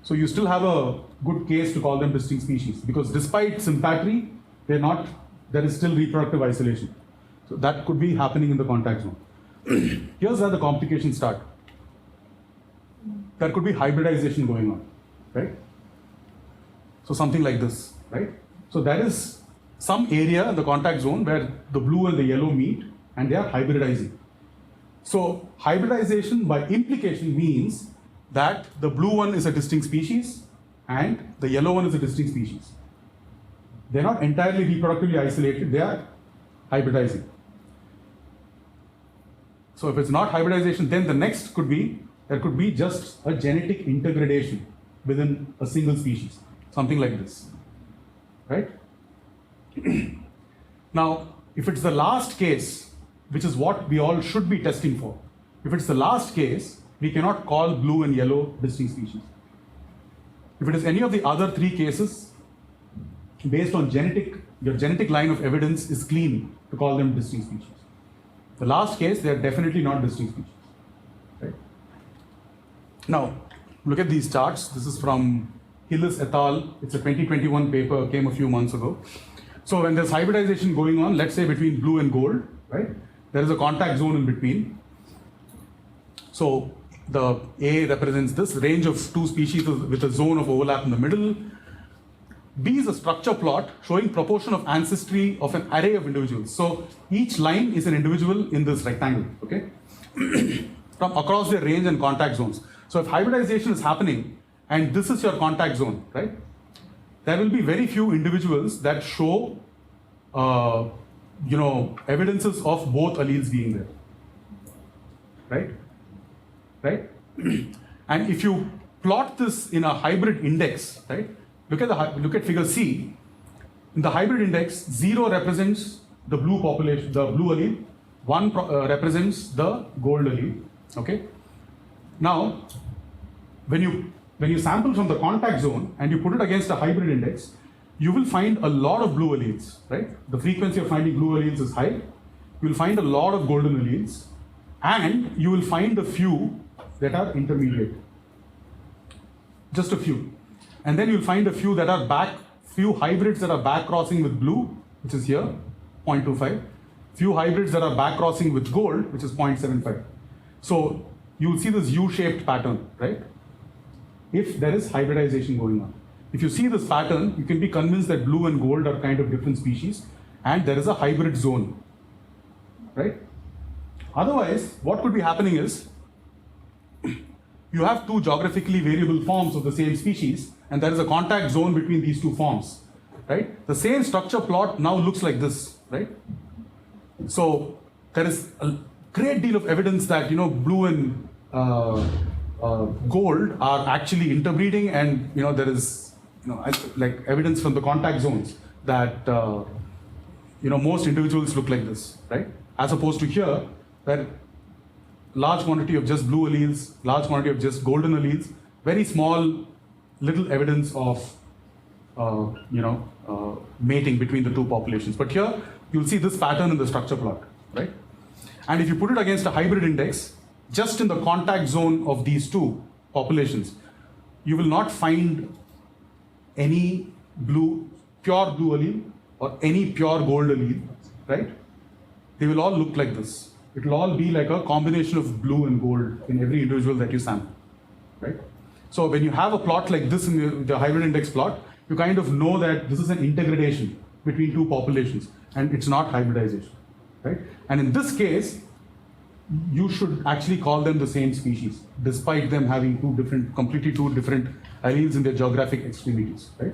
So you still have a good case to call them distinct species, because despite sympatry, there is still reproductive isolation. So that could be happening in the contact zone. Here's where the complications start. There could be hybridization going on, right? So something like this, right? So there is some area in the contact zone where the blue and the yellow meet and they are hybridizing. So hybridization by implication means that the blue one is a distinct species and the yellow one is a distinct species. They're not entirely reproductively isolated, they are hybridizing. So if it's not hybridization, then the next could be, there could be just a genetic intergradation within a single species, something like this, right? Now, if it's the last case, which is what we all should be testing for, if it's the last case, we cannot call blue and yellow distinct species. If it is any of the other three cases, based on your genetic line of evidence is clean to call them distinct species. The last case, they are definitely not distinct species, right? Now, look at these charts. This is from Hillis et al. It's a 2021 paper, came a few months ago. So when there's hybridization going on, let's say between blue and gold, right? There is a contact zone in between. So the A represents this range of two species with a zone of overlap in the middle. B is a structure plot showing proportion of ancestry of an array of individuals. So each line is an individual in this rectangle, okay? From across their range and contact zones. So if hybridization is happening and this is your contact zone, right? There will be very few individuals that show, evidences of both alleles being there, right? Right? And if you plot this in a hybrid index, right? Look at figure C. In the hybrid index, 0 represents the blue population, the blue allele. 1 represents the gold allele. Okay. Now, when you sample from the contact zone and you put it against a hybrid index, you will find a lot of blue alleles, right? The frequency of finding blue alleles is high. You will find a lot of golden alleles, and you will find a few that are intermediate. Just a few. And then you'll find a few that are few hybrids that are back crossing with blue, which is here, 0.25. Few hybrids that are back crossing with gold, which is 0.75. So you'll see this U-shaped pattern, right? If there is hybridization going on. If you see this pattern, you can be convinced that blue and gold are kind of different species, and there is a hybrid zone, right? Otherwise, what could be happening is, you have two geographically variable forms of the same species, and there is a contact zone between these two forms, right? The same structure plot now looks like this, right? So there is a great deal of evidence that blue and gold are actually interbreeding, and there is like evidence from the contact zones that most individuals look like this, right? As opposed to here, where large quantity of just blue alleles, large quantity of just golden alleles, very small little evidence of mating between the two populations. But here you'll see this pattern in the structure plot, right? And if you put it against a hybrid index, just in the contact zone of these two, populations, you will not find any pure blue allele or any pure gold allele, right? They will all look like this. It will all be like a combination of blue and gold in every individual that you sample, right? So when you have a plot like this in the hybrid index plot, you kind of know that this is an intergradation between two populations and it's not hybridization, right? And in this case, you should actually call them the same species, despite them having completely two different alleles in their geographic extremities, right?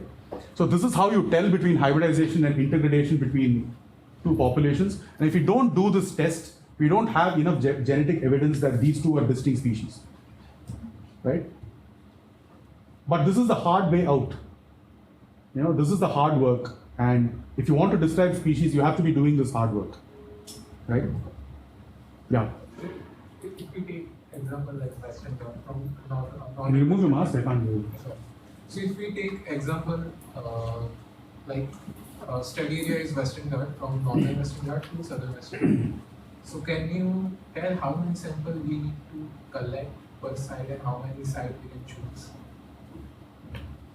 So this is how you tell between hybridization and intergradation between two populations. And if you don't do this test, we don't have enough genetic evidence that these two are distinct species, right? But this is the hard way out. This is the hard work. And if you want to describe species, you have to be doing this hard work, right? Yeah. If you take example like Western Ghats from Can you remove your mask? I can't hear you. So if we take example like study area is Western Ghats from northern Western Ghats to southern Western Ghats. So can you tell how many samples we need to collect per site and how many sites we can choose?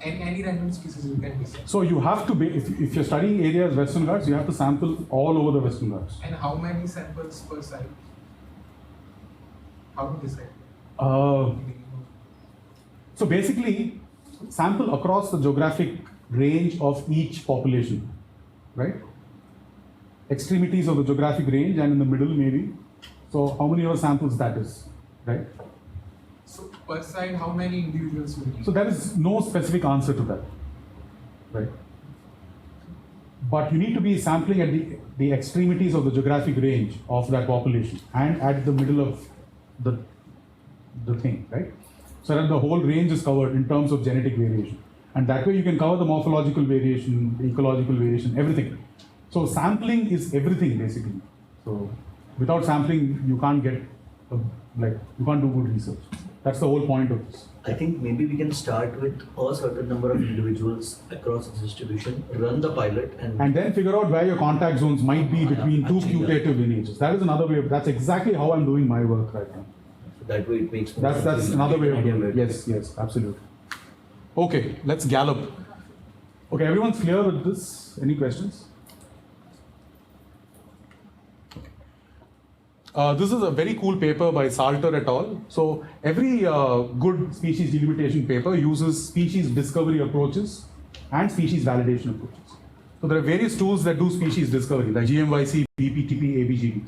And any random species you can decide. So you have to if you're studying areas Western Ghats, you have to sample all over the Western Ghats. And how many samples per site? How to decide? So basically, sample across the geographic range of each population, right? Extremities of the geographic range and in the middle maybe. So how many of samples that is, right? So per site, how many individuals will need? So there is no specific answer to that, right? But you need to be sampling at the extremities of the geographic range of that population and at the middle of the thing, right? So that the whole range is covered in terms of genetic variation. And that way you can cover the morphological variation, the ecological variation, everything. So sampling is everything basically. So without sampling, you can't get, you can't do good research. That's the whole point of this. I think maybe we can start with a certain number of individuals across the distribution, run the pilot and then figure out where your contact zones might be between two putative lineages. That is another way that's exactly how I'm doing my work right now. That way it makes more sense. That's another way of doing it. Yes, absolutely. Okay, let's gallop. Okay, everyone's clear with this? Any questions? This is a very cool paper by Salter et al. So every good species delimitation paper uses species discovery approaches and species validation approaches. So there are various tools that do species discovery, like GMYC, BPTP, ABGD.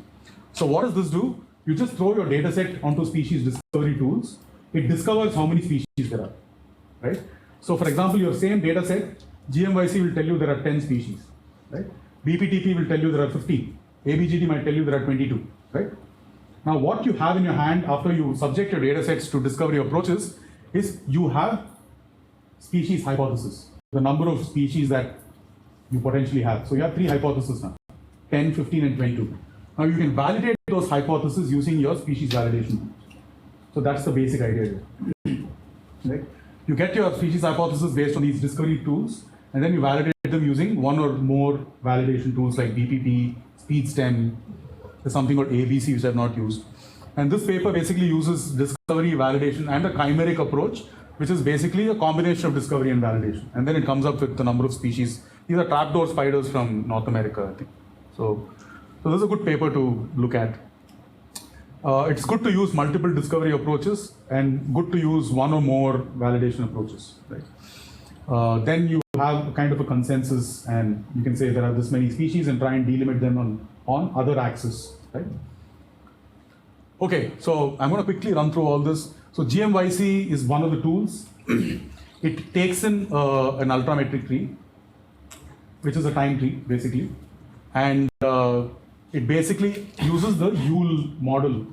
So what does this do? You just throw your data set onto species discovery tools. It discovers how many species there are, right? So for example, your same data set, GMYC will tell you there are 10 species, right? BPTP will tell you there are 15. ABGD might tell you there are 22, right? Now what you have in your hand after you subject your data sets to discovery approaches is you have species hypothesis, the number of species that you potentially have. So you have 3 hypotheses now, 10, 15 and 22. Now you can validate those hypotheses using your species validation. So that's the basic idea here. Right? You get your species hypothesis based on these discovery tools, and then you validate them using one or more validation tools like BPP, SpeedStem. There's something called ABC which I've not used. And this paper basically uses discovery, validation, and a chimeric approach, which is basically a combination of discovery and validation. And then it comes up with the number of species. These are trapdoor spiders from North America, I think. So this is a good paper to look at. It's good to use multiple discovery approaches and good to use one or more validation approaches, right? Then you have kind of a consensus and you can say there are this many species and try and delimit them on other axes, right? Okay, so I'm going to quickly run through all this. So GMYC is one of the tools. It takes in an ultrametric tree, which is a time tree basically, and it basically uses the Yule model,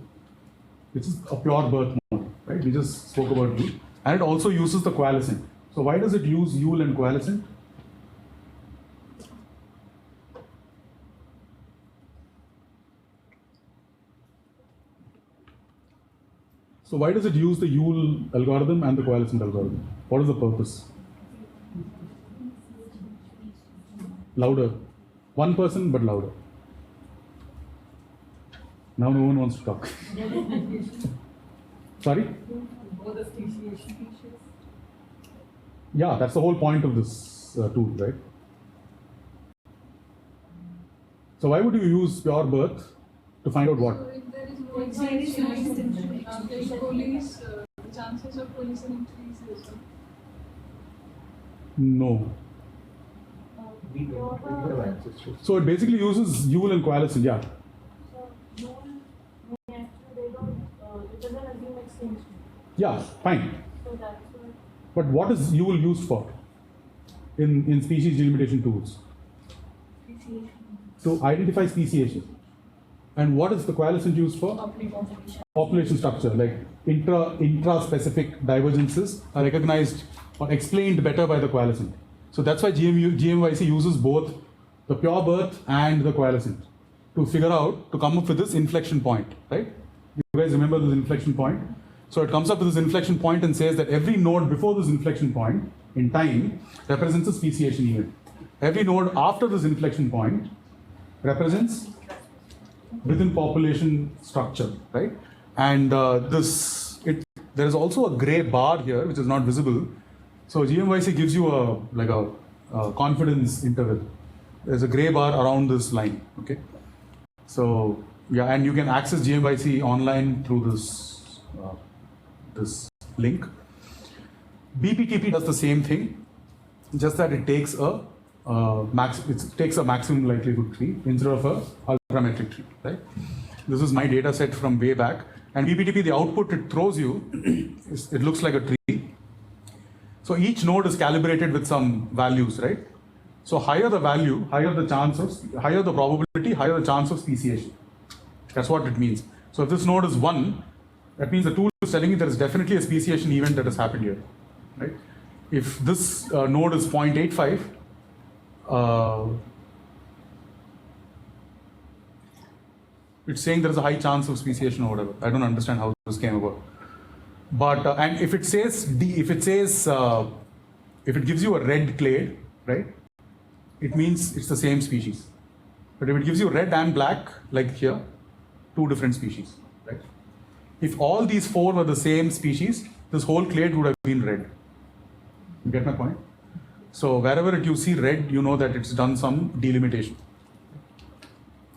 which is a pure birth model, right? We just spoke about Yule, and it also uses the coalescent. So why does it use Yule and coalescent? So why does it use the Yule algorithm and the coalescent algorithm? What is the purpose? Louder. One person, but louder. Now no one wants to talk. Sorry? Both the species. Yeah, that's the whole point of this tool, right? So why would you use pure birth to find out what? So if there is no extension, the police, the chances of collision increases. No. We don't have access to. So it basically uses Yule and coalescence, yeah. So, actually, they don't, it doesn't assume extinction. Yeah, fine. So that's what. But what is Yule used for in species delimitation tools? Speciation. To identify speciation. And what is the coalescent used for? Population. Population structure, like intra-specific divergences are recognized or explained better by the coalescent. So that's why GMYC uses both the pure birth and the coalescent to figure out, to come up with this inflection point, right? You guys remember this inflection point? So it comes up with this inflection point and says that every node before this inflection point in time represents a speciation event. Every node after this inflection point represents within population structure, right? And there is also a gray bar here which is not visible. So GMYC gives you a confidence interval. There's a gray bar around this line, okay? So yeah, and you can access GMYC online through this link. BPTP does the same thing, just that it takes a maximum likelihood tree instead of a alphametric tree, right? This is my data set from way back. And BPTP, the output it throws you, it looks like a tree. So each node is calibrated with some values, right? So higher the value, higher the probability, higher the chance of speciation. That's what it means. So if this node is 1, that means the tool is telling you there is definitely a speciation event that has happened here, right? If this node is 0.85, it's saying there is a high chance of speciation or whatever. I don't understand how this came about. But and if it gives you a red clade, right? It means it's the same species. But if it gives you red and black, like here, 2 different species, right? If all these 4 were the same species, this whole clade would have been red. You get my point? So wherever you see red, you know that it's done some delimitation.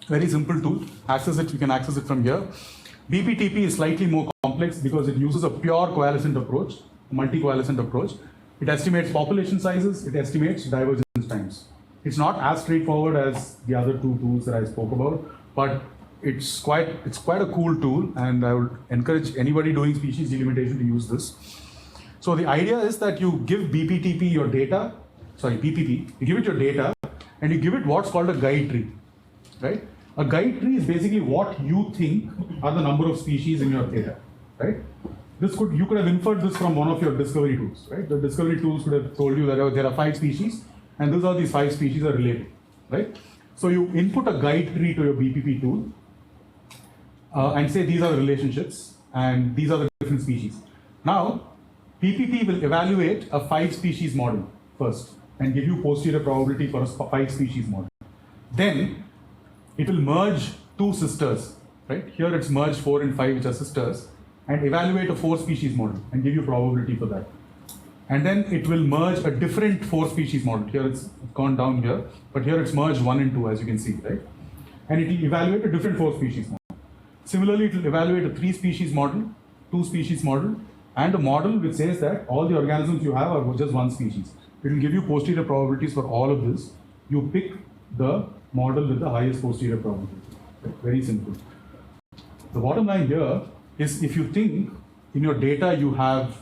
Very simple tool. You can access it from here. BPTP is slightly more complex because it uses a pure coalescent approach, a multi-coalescent approach. It estimates population sizes, it estimates divergence times. It's not as straightforward as the other 2 tools that I spoke about, but it's quite a cool tool, and I would encourage anybody doing species delimitation to use this. So the idea is that you give BPTP your data, BPP, you give it your data, and you give it what's called a guide tree, right? A guide tree is basically what you think are the number of species in your data, right? You could have inferred this from one of your discovery tools, right? The discovery tools could have told you that there are 5 species, and these are these 5 species are related, right? So you input a guide tree to your BPP tool, and say these are the relationships, and these are the different species. Now, BPP will evaluate a 5 species model first, and give you posterior probability for a 5 species model. Then, it will merge 2 sisters, right? Here it's merged 4 and 5, which are sisters, and evaluate a 4 species model and give you probability for that. And then it will merge a different 4 species model. Here it's gone down here, but here it's merged 1 and 2, as you can see, right? And it will evaluate a different 4 species model. Similarly, it will evaluate a 3 species model, 2 species model, and a model which says that all the organisms you have are just 1 species. It will give you posterior probabilities for all of this. You pick the model with the highest posterior probability. Very simple. The bottom line here is, if you think in your data you have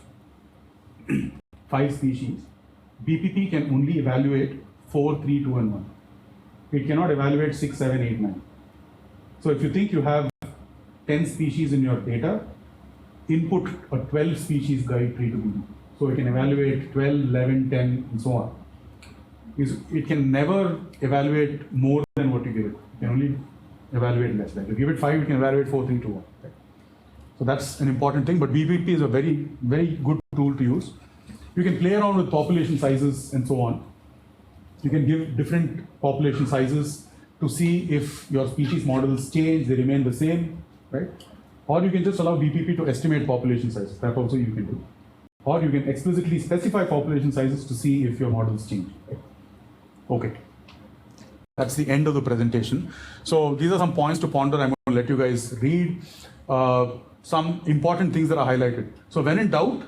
5 species, BPP can only evaluate 4, 3, 2, and 1. It cannot evaluate 6, 7, 8, 9. So if you think you have 10 species in your data, input a 12 species guide tree to BPP. So it can evaluate 12, 11, 10, and so on. It can never evaluate more than what you give it. It can only evaluate less. Like if you give it 5, it can evaluate 4, 3, 2, 1. Right? So that's an important thing, but BPP is a very, very good tool to use. You can play around with population sizes and so on. You can give different population sizes to see if your species models change, they remain the same, right? Or you can just allow BPP to estimate population sizes. That also you can do. Or you can explicitly specify population sizes to see if your models change. Right? Okay. That's the end of the presentation. So these are some points to ponder. I'm going to let you guys read some important things that are highlighted. So when in doubt,